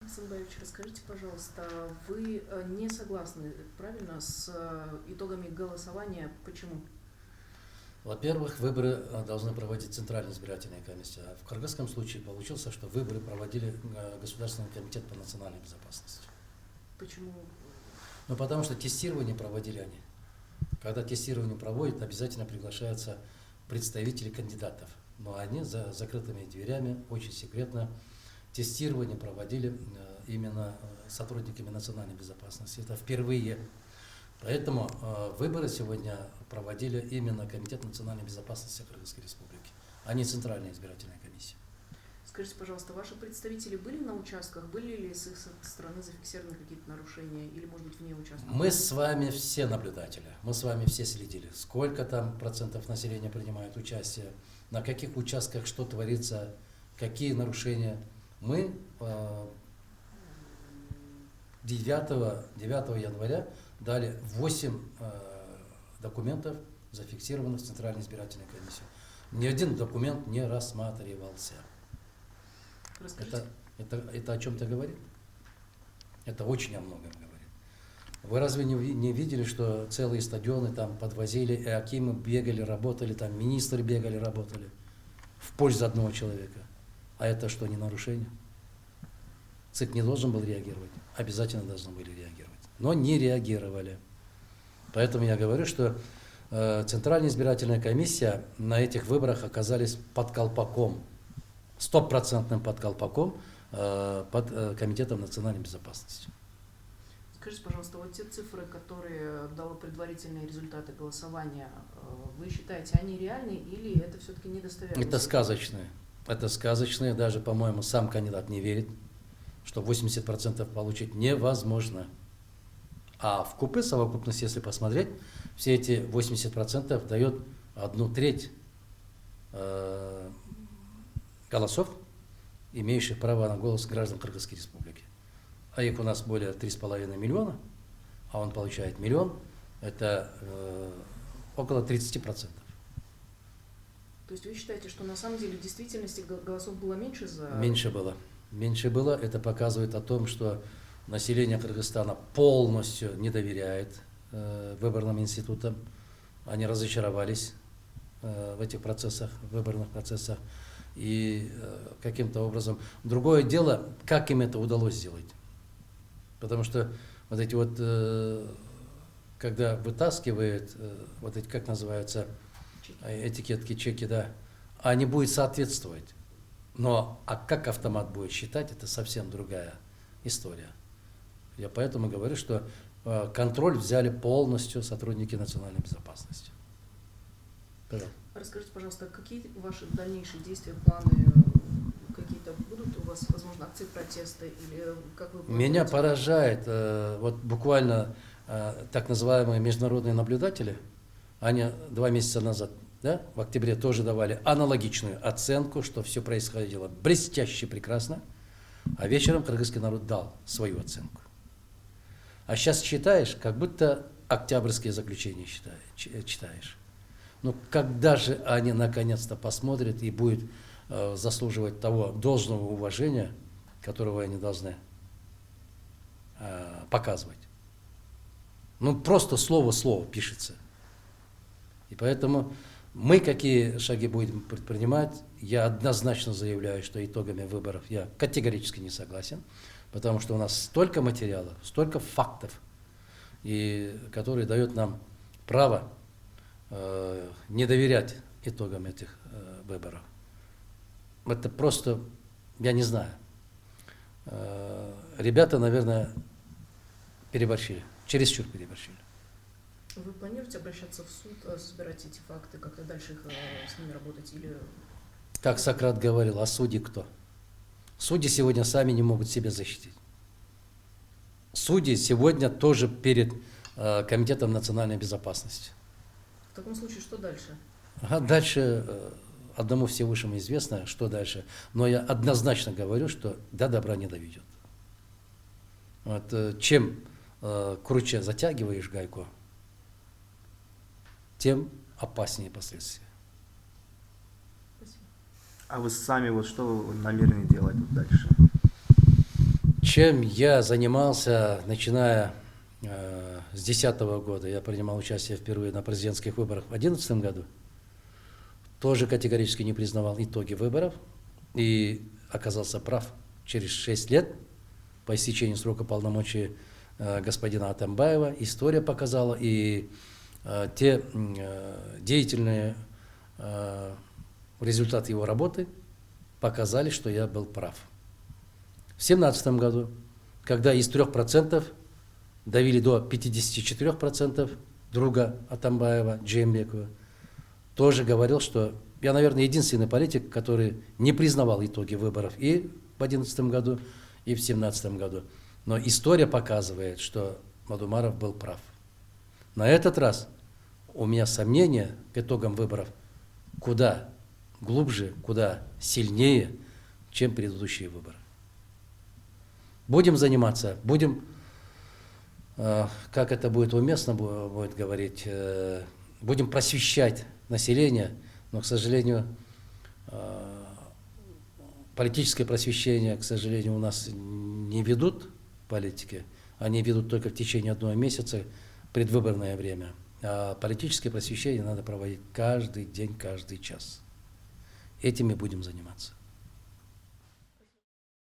Сан Баевич, расскажите, пожалуйста, вы не согласны, правильно, с итогами голосования? Почему? Во-первых, выборы должны проводить Центральная избирательная комиссия. В кыргызском случае получилось, что выборы проводили Государственный комитет по национальной безопасности. Почему? Ну, потому что тестирование проводили они. Когда тестирование проводят, обязательно приглашаются представители кандидатов. Но они за закрытыми дверями, очень секретно, тестирование проводили именно сотрудниками национальной безопасности. Это впервые. Поэтому выборы сегодня проводили именно Комитет национальной безопасности Кыргызской Республики, а не Центральная избирательная комиссия. Скажите, пожалуйста, ваши представители были на участках? Были ли с их стороны зафиксированы какие-то нарушения или, может быть, вне участков? Мы с вами все наблюдатели, мы с вами все следили. Сколько там процентов населения принимает участие, на каких участках что творится, какие нарушения. Мы 9 января дали 8 документов, зафиксированных в Центральной избирательной комиссии. Ни один документ не рассматривался. Это о чем-то говорит? Это очень о многом говорит. Вы разве не видели, что целые стадионы там подвозили, и акимы бегали, работали, там министры бегали, работали в пользу одного человека? А это что, не нарушение? ЦИК не должен был реагировать? Обязательно должны были реагировать. Но не реагировали. Поэтому я говорю, что Центральная избирательная комиссия на этих выборах оказались под колпаком, стопроцентным под колпаком под Комитетом национальной безопасности. Скажите, пожалуйста, вот те цифры, которые дало предварительные результаты голосования, вы считаете, они реальные или это все-таки недостоверные? Это сказочные. Это сказочные. Даже, по-моему, сам кандидат не верит, что 80% получить невозможно. А в купе совокупности, если посмотреть, все эти 80% дает 1/3 голосов, имеющих право на голос граждан Кыргызской Республики. А их у нас более 3,5 миллиона, а он получает 1 миллион, это около 30%. То есть вы считаете, что на самом деле в действительности голосов было меньше за... Меньше было. Меньше было. Это показывает о том, что население Кыргызстана полностью не доверяет выборным институтам. Они разочаровались в этих процессах, выборных процессах. И каким-то образом... Другое дело, как им это удалось сделать. Потому что вот эти вот, когда вытаскивают, вот эти, как называются, этикетки, чеки, да, они будут соответствовать. Но а как автомат будет считать, это совсем другая история. Я поэтому говорю, что контроль взяли полностью сотрудники национальной безопасности. Пожалуйста. Расскажите, пожалуйста, какие ваши дальнейшие действия, планы, какие-то будут у вас, возможно, акции протеста или как вы... Меня поражает, вот буквально так называемые международные наблюдатели, они 2 месяца назад, да, в октябре тоже давали аналогичную оценку, что все происходило блестяще, прекрасно, а вечером кыргызский народ дал свою оценку. А сейчас читаешь, как будто октябрьские заключения читаешь. Ну, когда же они наконец-то посмотрят и будут заслуживать того должного уважения, которого они должны показывать? Ну, просто слово пишется. И поэтому мы какие шаги будем предпринимать, я однозначно заявляю, что итогами выборов я категорически не согласен, потому что у нас столько материалов, столько фактов, и которые дают нам право не доверять итогам этих выборов. Это просто, я не знаю. Ребята, наверное, переборщили, чересчур переборщили. Вы планируете обращаться в суд, собирать эти факты, как-то дальше с ними работать или... Как Сократ говорил, а судьи кто? Судьи сегодня сами не могут себя защитить. Судьи сегодня тоже перед Комитетом национальной безопасности. В таком случае что дальше? Дальше одному Всевышнему известно, что дальше. Но я однозначно говорю, что до добра не доведет. Вот, чем круче затягиваешь гайку, тем опаснее последствия. Спасибо. А вы сами вот что намерены делать дальше? Чем я занимался, начиная с 2010 года, я принимал участие впервые на президентских выборах в 2011 году, тоже категорически не признавал итоги выборов и оказался прав. Через 6 лет, по истечении срока полномочий господина Атамбаева, история показала, и те деятельные результаты его работы показали, что я был прав. В 2017 году, когда из 3% довели до 54% друга Атамбаева, Джеймбекова, тоже говорил, что я, наверное, единственный политик, который не признавал итоги выборов и в 2011 году, и в 2017 году. Но история показывает, что Мадумаров был прав. На этот раз у меня сомнения к итогам выборов куда глубже, куда сильнее, чем предыдущие выборы. Будем заниматься, будем, как это будет уместно будет говорить, будем просвещать население, но, к сожалению, политическое просвещение, к сожалению, у нас не ведут политики, они ведут только в течение 1 месяца, предвыборное время. А политическое просвещение надо проводить каждый день, каждый час. Этим мы будем заниматься.